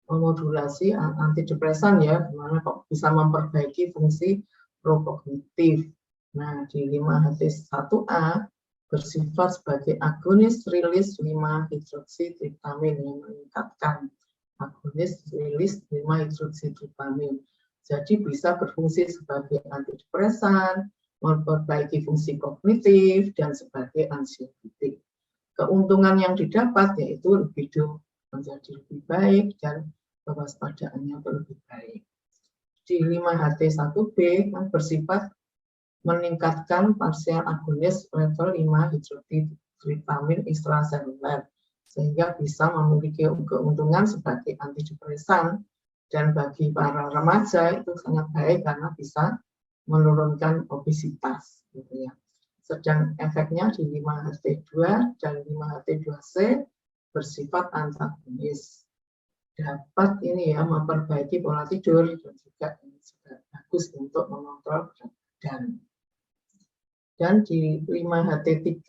E: memodulasi antidepresan, ya, dimana kok bisa memperbaiki fungsi prokognitif. Nah, di 5-HT1A bersifat sebagai agonis rilis 5-hidroksitriptamin yang meningkatkan agonis rilis 5-hidroksitriptamin. Jadi bisa berfungsi sebagai antidepresan, memperbaiki fungsi kognitif, dan sebagai ansiolítik. Keuntungan yang didapat yaitu libido menjadi lebih baik dan kewaspadaannya lebih baik. Di 5-HT1B yang bersifat meningkatkan parsial agonis level 5-hidroksitriptamin ekstraseluler, sehingga bisa memiliki keuntungan sebagai antidepresan, dan bagi para remaja itu sangat baik karena bisa menurunkan obesitas, gitu ya. Sedang efeknya di 5-HT2 dan 5-HT2C bersifat antagonis. Dapat ini ya memperbaiki pola tidur dan juga bagus untuk mengontrol berat badan. Dan di 5-HT3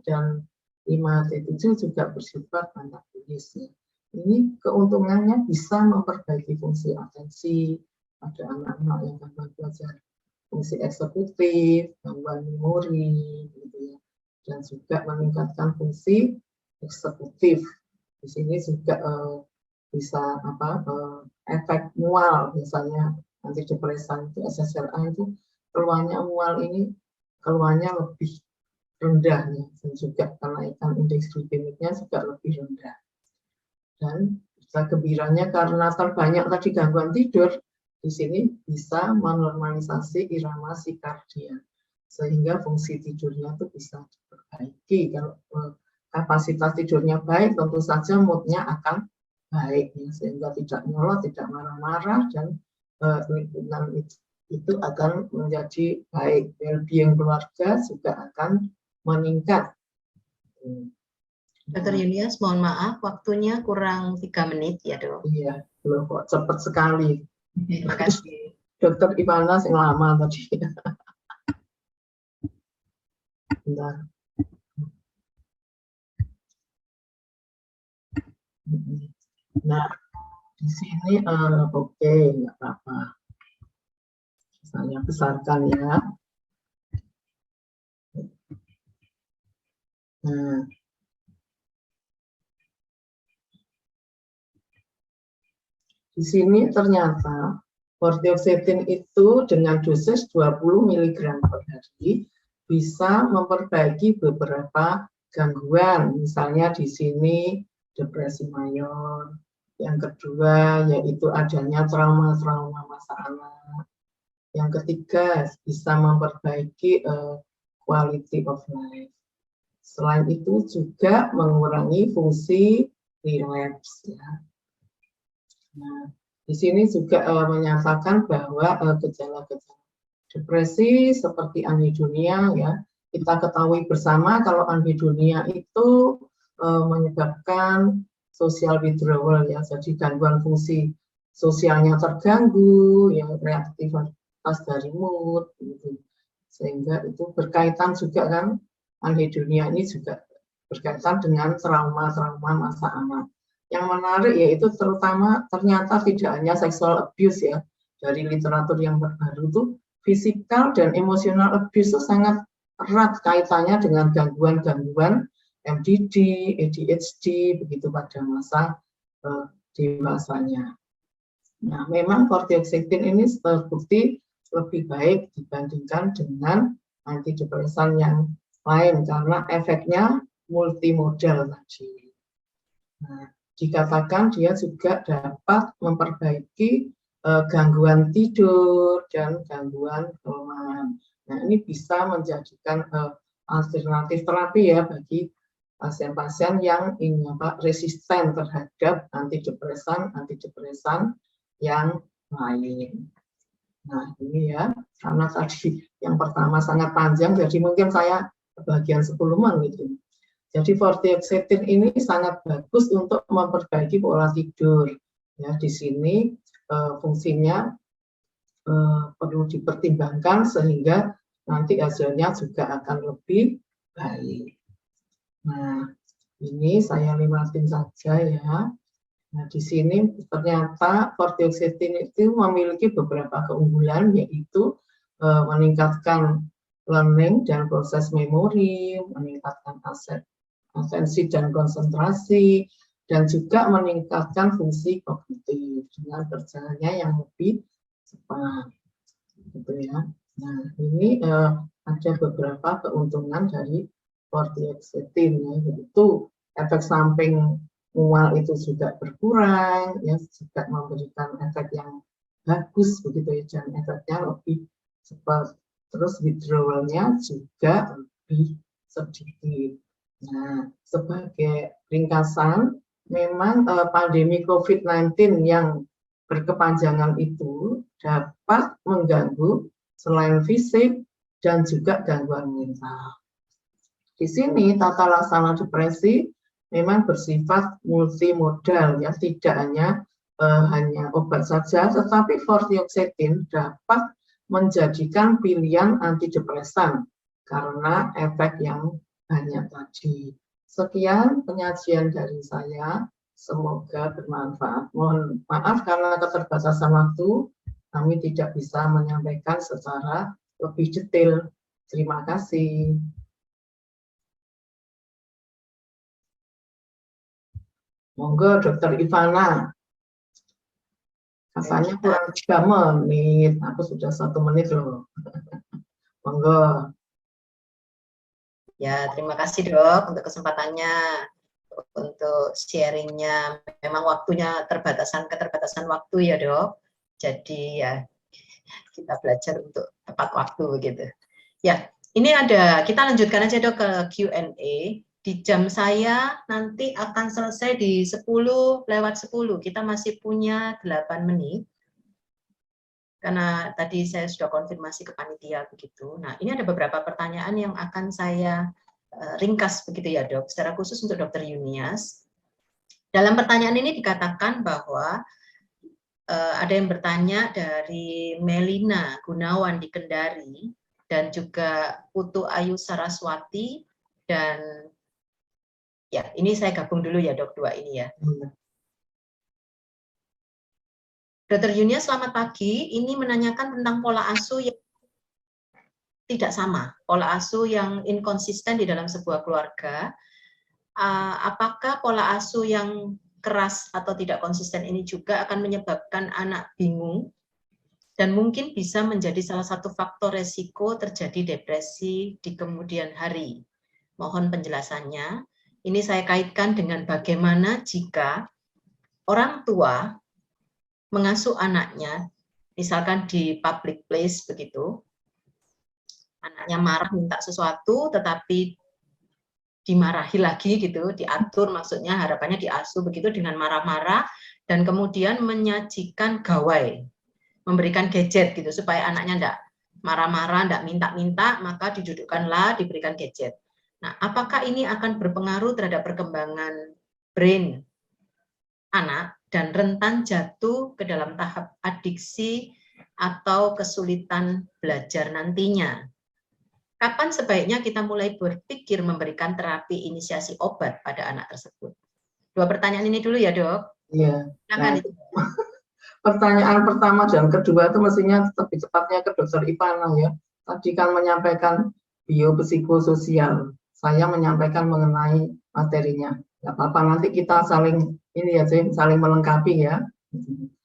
E: dan 5-HT7 juga bersifat antagonis. Ya. Ini keuntungannya bisa memperbaiki fungsi atensi pada anak-anak yang gangguan belajar, fungsi eksekutif, gangguan memori, gitu ya, dan juga meningkatkan fungsi eksekutif. Di sini juga bisa efek mual, misalnya antidepresan itu SSRI itu keluarnya mual ini keluarnya lebih rendah, ya, dan juga kenaikan indeks glikemiknya juga lebih rendah. Dan kegembiranya karena terbanyak tadi gangguan tidur, di sini bisa menormalisasi irama sikardia, sehingga fungsi tidurnya itu bisa diperbaiki. Kalau kapasitas tidurnya baik, tentu saja moodnya akan baik, ya, sehingga tidak nyolot, tidak marah-marah, dan lingkungan itu akan menjadi baik. Well-being keluarga juga akan meningkat.
C: Dr. Yunias, mohon maaf, waktunya kurang 3 menit ya, Dok.
E: Iya, belum kok, cepat sekali.
C: Terima kasih.
E: Dokter Ivana yang lama tadi. Bentar. Nah, di sini oke, nggak apa-apa. Saya besarkan ya. Nah, di sini ternyata vortioxetine itu dengan dosis 20 mg per hari bisa memperbaiki beberapa gangguan. Misalnya di sini depresi mayor. Yang kedua yaitu adanya trauma-trauma masa anak. Yang ketiga bisa memperbaiki quality of life. Selain itu juga mengurangi fungsi relapse, ya. Nah, Di sini juga menyatakan bahwa gejala-gejala depresi seperti anhedonia ya, kita ketahui bersama kalau anhedonia itu menyebabkan social withdrawal ya, jadi gangguan fungsi sosialnya terganggu, ya reaktivitas dari mood, gitu. Sehingga itu berkaitan juga kan, anhedonia ini juga berkaitan dengan trauma-trauma masa anak. Yang menarik yaitu terutama ternyata tidak hanya sexual abuse ya, dari literatur yang terbaru itu physical dan emotional abuse itu sangat erat kaitannya dengan gangguan-gangguan MDD, ADHD begitu pada masa dewasanya. Nah, memang vortioxetine ini terbukti lebih baik dibandingkan dengan antidepresan yang lain karena efeknya multimodal tadi. Nah, dikatakan dia juga dapat memperbaiki gangguan tidur dan gangguan kelemahan. Nah, ini bisa menjadikan alternatif terapi ya bagi pasien-pasien yang resisten terhadap antidepresan yang lain. Nah, ini ya, karena tadi yang pertama sangat panjang, jadi mungkin saya bagian 10 menit. Jadi vortioxetine ini sangat bagus untuk memperbaiki pola tidur. Ya, di sini fungsinya perlu dipertimbangkan sehingga nanti hasilnya juga akan lebih baik. Nah, ini saya lewatin saja ya. Nah, di sini ternyata vortioxetine itu memiliki beberapa keunggulan, yaitu meningkatkan learning dan proses memori, meningkatkan atensi dan konsentrasi, dan juga meningkatkan fungsi kognitif dengan berjalannya yang lebih cepat, gitu ya. Nah, ini ada beberapa keuntungan dari vortioxetine, yaitu efek samping mual itu juga berkurang, ya, juga memberikan efek yang bagus begitu ya, dan efeknya lebih cepat. Terus withdrawalnya juga lebih sedikit. Nah, sebagai ringkasan, memang pandemi COVID-19 yang berkepanjangan itu dapat mengganggu selain fisik dan juga gangguan mental. Di sini tata laksana depresi memang bersifat multimodal ya, tidak hanya obat saja, tetapi vortioxetine dapat menjadikan pilihan antidepresan karena efek yang banyak tadi. Sekian penyajian dari saya, semoga bermanfaat. Mohon maaf karena keterbatasan waktu, kami tidak bisa menyampaikan secara lebih detail. Terima kasih. Monggo, Dr. Ivana. Katanya kurang 3 menit, aku sudah 1 menit loh. Monggo.
C: Ya, terima kasih Dok untuk kesempatannya, untuk sharingnya. Memang waktunya keterbatasan waktu ya Dok. Jadi ya kita belajar untuk tepat waktu begitu. Ya, ini kita lanjutkan aja Dok ke Q&A. Di jam saya nanti akan selesai di 10:10. Kita masih punya 8 menit. Karena tadi saya sudah konfirmasi ke panitia begitu. Nah, ini ada beberapa pertanyaan yang akan saya ringkas begitu ya Dok, secara khusus untuk Dr. Yunias. Dalam pertanyaan ini dikatakan bahwa ada yang bertanya dari Melina Gunawan di Kendari, dan juga Putu Ayu Saraswati, dan ya, ini saya gabung dulu ya Dok, 2 ini ya. Dr. Yunias, selamat pagi. Ini menanyakan tentang pola asuh yang tidak sama, pola asuh yang inkonsisten di dalam sebuah keluarga. Apakah pola asuh yang keras atau tidak konsisten ini juga akan menyebabkan anak bingung dan mungkin bisa menjadi salah satu faktor resiko terjadi depresi di kemudian hari? Mohon penjelasannya. Ini saya kaitkan dengan bagaimana jika orang tua mengasuh anaknya, misalkan di public place begitu, anaknya marah minta sesuatu, tetapi dimarahi lagi gitu, diatur, maksudnya harapannya diasuh begitu dengan marah-marah, dan kemudian menyajikan gawai, memberikan gadget gitu supaya anaknya enggak marah-marah, enggak minta-minta, maka didudukkanlah, diberikan gadget. Nah, apakah ini akan berpengaruh terhadap perkembangan brain anak dan rentan jatuh ke dalam tahap adiksi atau kesulitan belajar nantinya? Kapan sebaiknya kita mulai berpikir memberikan terapi inisiasi obat pada anak tersebut? 2 pertanyaan ini dulu ya, Dok.
E: Iya. Nah, pertanyaan pertama dan kedua itu mestinya lebih tepatnya ke Dr. Ivana ya. Tadi kan menyampaikan biopsikososial, saya menyampaikan mengenai materinya. Gak apa-apa, nanti kita saling ini ya, saling melengkapi ya.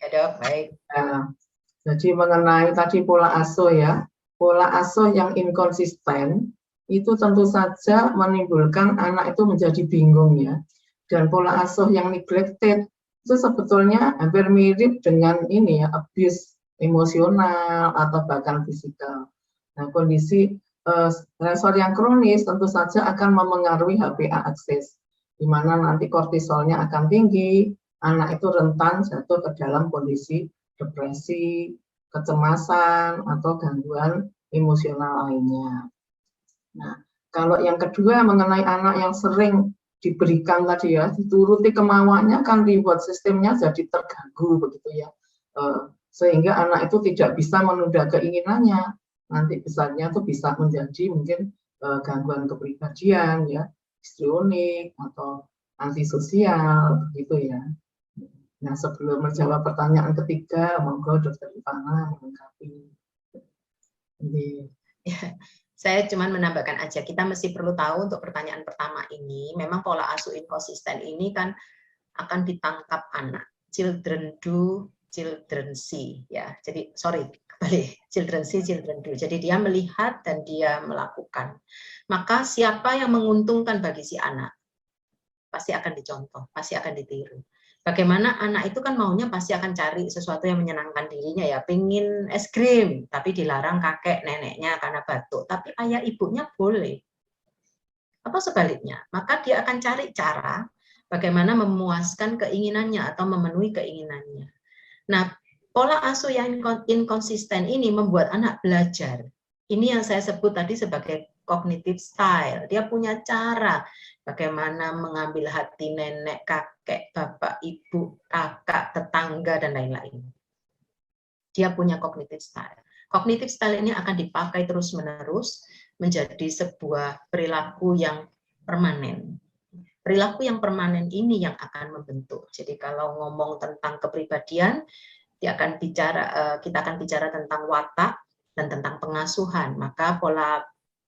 C: Ya, Dok, baik.
E: Nah, jadi mengenai tadi pola asuh ya, pola asuh yang inkonsisten itu tentu saja menimbulkan anak itu menjadi bingung ya. Dan pola asuh yang neglected itu sebetulnya hampir mirip dengan ini ya, abuse emosional atau bahkan fisikal. Nah, kondisi stresor yang kronis tentu saja akan memengaruhi HPA akses, di mana nanti kortisolnya akan tinggi, anak itu rentan jatuh ke dalam kondisi depresi, kecemasan, atau gangguan emosional lainnya. Nah, kalau yang kedua mengenai anak yang sering diberikan tadi ya, dituruti kemauannya, kan reward sistemnya jadi terganggu begitu ya, sehingga anak itu tidak bisa menunda keinginannya, nanti besarnya itu bisa menjadi mungkin gangguan kepribadian ya, histrionik atau antisosial begitu ya. Nah, sebelum menjawab pertanyaan ketiga, monggo Dr. Ivana melengkapi.
C: Ya, saya cuma menambahkan aja, kita mesti perlu tahu untuk pertanyaan pertama ini, memang pola asuh inkonsisten ini kan akan ditangkap anak. Children do, children see. Ya, jadi sorry, kembali, children see, children do. Jadi dia melihat dan dia melakukan. Maka siapa yang menguntungkan bagi si anak? Pasti akan dicontoh, pasti akan ditiru. Bagaimana anak itu kan maunya pasti akan cari sesuatu yang menyenangkan dirinya ya, pengin es krim, tapi dilarang kakek neneknya karena batuk, tapi ayah ibunya boleh. Atau sebaliknya, maka dia akan cari cara bagaimana memuaskan keinginannya atau memenuhi keinginannya. Nah, pola asuh yang inkonsisten ini membuat anak belajar. Ini yang saya sebut tadi sebagai cognitive style. Dia punya cara bagaimana mengambil hati nenek, kakek, bapak, ibu, kakak, tetangga, dan lain-lain. Dia punya cognitive style. Cognitive style ini akan dipakai terus-menerus menjadi sebuah perilaku yang permanen. Perilaku yang permanen ini yang akan membentuk. Jadi kalau ngomong tentang kepribadian, kita akan bicara tentang watak dan tentang pengasuhan. Maka pola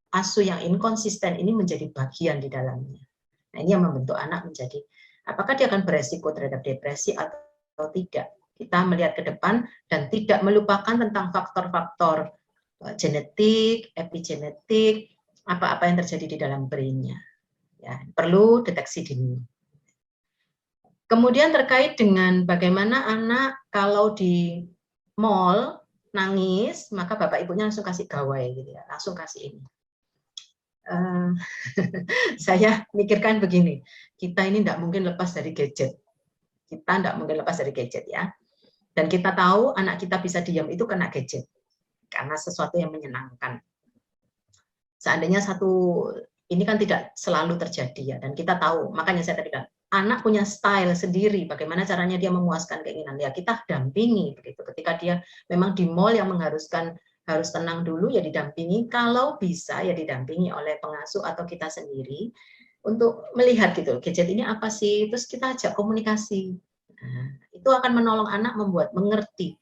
C: asuh yang inkonsisten ini menjadi bagian di dalamnya. Nah, ini yang membentuk anak menjadi, apakah dia akan beresiko terhadap depresi atau tidak. Kita melihat ke depan dan tidak melupakan tentang faktor-faktor genetik, epigenetik, apa-apa yang terjadi di dalam brain-nya. Ya, perlu deteksi dini. Kemudian terkait dengan bagaimana anak kalau di mall nangis, maka bapak ibunya langsung kasih gawai gitu ya, langsung kasih ini. Saya mikirkan begini, kita ini tidak mungkin lepas dari gadget. Kita tidak mungkin lepas dari gadget ya. Dan kita tahu anak kita bisa diam itu kena gadget. Karena sesuatu yang menyenangkan. Seandainya ini kan tidak selalu terjadi ya. Dan kita tahu, makanya saya tadi bilang, anak punya style sendiri, bagaimana caranya dia memuaskan keinginan. Ya kita dampingi begitu. Ketika dia memang di mall yang mengharuskan harus tenang dulu, ya didampingi. Kalau bisa ya didampingi oleh pengasuh atau kita sendiri untuk melihat gitu, gadget ini apa sih, terus kita ajak komunikasi. Nah, itu akan menolong anak membuat mengerti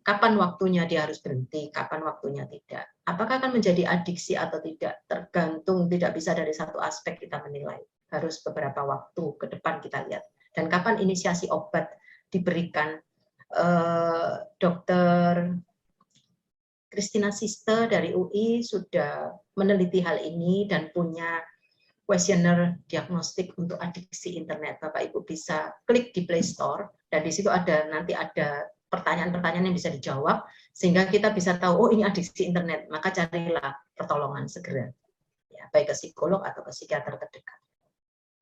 C: kapan waktunya dia harus berhenti, kapan waktunya tidak. Apakah akan menjadi adiksi atau tidak, tergantung, tidak bisa dari satu aspek kita menilai. Harus beberapa waktu ke depan kita lihat. Dan kapan inisiasi obat diberikan, Dokter Christina Sister dari UI sudah meneliti hal ini dan punya kuesioner diagnostik untuk adiksi internet. Bapak Ibu bisa klik di Play Store dan di situ nanti ada pertanyaan-pertanyaan yang bisa dijawab sehingga kita bisa tahu oh ini adiksi internet, maka carilah pertolongan segera. Ya, baik ke psikolog atau ke psikiater terdekat.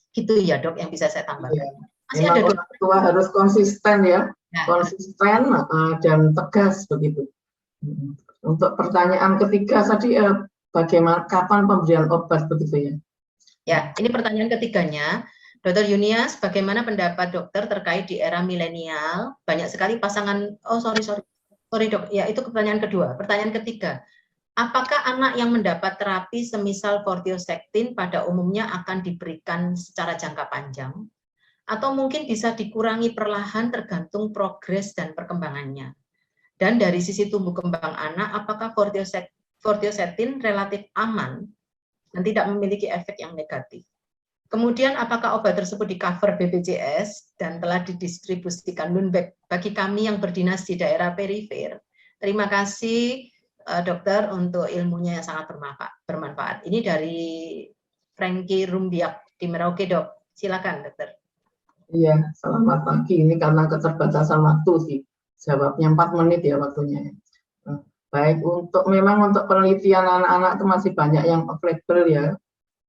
C: Gitu ya, Dok, yang bisa saya tambahkan. Masih
E: Memang
C: ada dok.
E: orang tua harus konsisten ya,
C: Nah,
E: konsisten dan tegas begitu. Untuk pertanyaan ketiga tadi, bagaimana kapan pemberian obat begitu ya?
C: ya, ini pertanyaan ketiganya. Dokter Yunias, bagaimana pendapat dokter terkait di era milenial? Banyak sekali pasangan, sorry dok, ya itu pertanyaan kedua. Pertanyaan ketiga, apakah anak yang mendapat terapi semisal vortiosektin pada umumnya akan diberikan secara jangka panjang? Atau mungkin bisa dikurangi perlahan tergantung progres dan perkembangannya? Dan dari sisi tumbuh kembang anak, apakah vortiosektin relatif aman dan tidak memiliki efek yang negatif? Kemudian apakah obat tersebut di-cover BPJS dan telah didistribusikan Lundbeck bagi kami yang berdinas di daerah perifer? Terima kasih dokter untuk ilmunya yang sangat bermanfaat. Ini dari Frankie Rumbiak di Merauke, dok. Silakan dokter.
E: Iya, selamat pagi. Ini karena keterbatasan waktu sih. Jawabnya 4 menit ya waktunya. Baik, memang untuk penelitian anak-anak itu masih banyak yang available ya.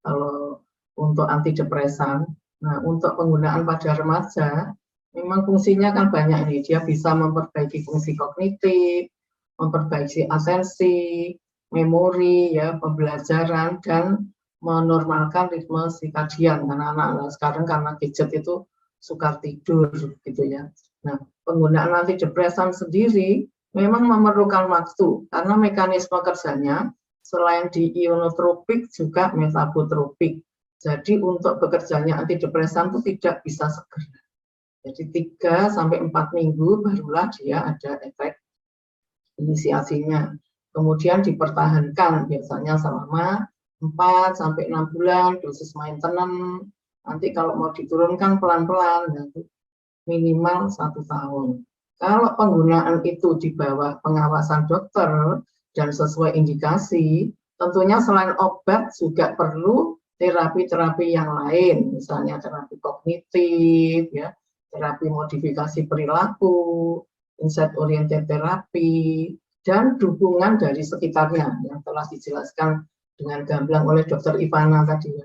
E: Kalau untuk antidepresan. Nah, untuk penggunaan pada remaja, memang fungsinya kan banyak nih. Dia bisa memperbaiki fungsi kognitif, memperbaiki atensi, memori, ya, pembelajaran, dan menormalkan ritme sirkadian. Karena anak-anak sekarang karena gadget itu suka tidur, gitu ya. Nah, penggunaan antidepresan sendiri memang memerlukan waktu, karena mekanisme kerjanya selain di ionotropik juga metabotropik. Jadi untuk bekerjanya antidepresan itu tidak bisa segera. Jadi 3-4 minggu barulah dia ada efek inisiasinya. Kemudian dipertahankan biasanya selama 4-6 bulan, dosis maintenance. Nanti kalau mau diturunkan pelan-pelan, minimal 1 tahun. Kalau penggunaan itu di bawah pengawasan dokter dan sesuai indikasi, tentunya selain obat juga perlu terapi-terapi yang lain, misalnya terapi kognitif, ya, terapi modifikasi perilaku, insight oriented terapi, dan dukungan dari sekitarnya yang telah dijelaskan dengan gamblang oleh Dr. Ivana tadi. Ya.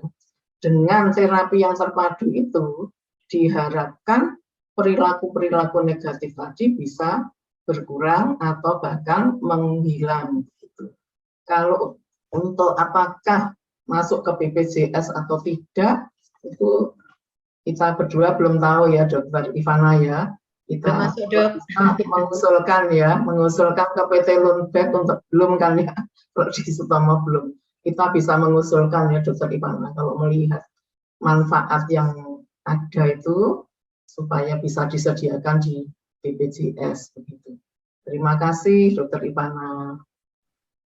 E: Dengan terapi yang terpadu itu diharapkan perilaku-perilaku negatif tadi bisa berkurang atau bahkan menghilang. Gitu. Kalau untuk apakah masuk ke BPJS atau tidak, itu kita berdua belum tahu ya, Dokter Ivana ya. Kita mengusulkan ke PT Lundbeck untuk belum kan ya, kalau di Sutomo belum. Kita bisa mengusulkan ya, Dokter Ivana, kalau melihat manfaat yang ada itu supaya bisa disediakan di BPJS begitu. Terima kasih, Dokter Ivana.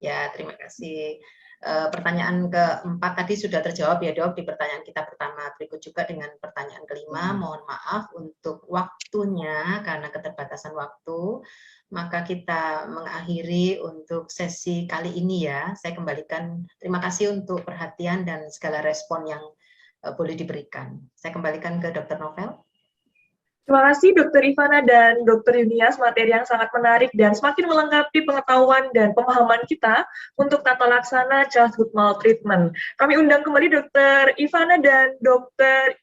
C: Ya, terima kasih. Pertanyaan keempat tadi sudah terjawab ya dok di pertanyaan kita pertama. Berikut juga dengan pertanyaan kelima, mohon maaf untuk waktunya karena keterbatasan waktu, maka kita mengakhiri untuk sesi kali ini ya. Saya kembalikan, terima kasih untuk perhatian dan segala respon yang boleh diberikan. Saya kembalikan ke Dr. Novel.
A: Terima kasih Dr. Ivana dan Dr. Yunias, materi yang sangat menarik dan semakin melengkapi pengetahuan dan pemahaman kita untuk tata laksana childhood maltreatment. Kami undang kembali Dr. Ivana dan Dr.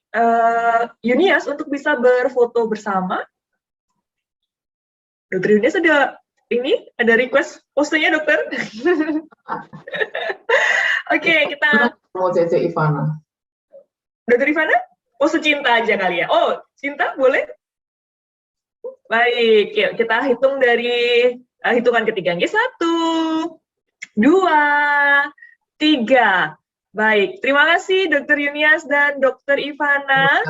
A: Yunias untuk bisa berfoto bersama. Dr. Yunias ada request posenya dokter. Oke, kita
E: mau Cece Ivana.
A: Dr. Ivana? Pose cinta aja kali ya. Oh, cinta boleh? Baik, yuk kita hitung dari hitungan ketiganya. 1, 2, 3. Baik, terima kasih Dr. Yunias dan Dr. Ivana.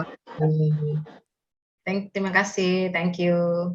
C: Terima kasih, thank you.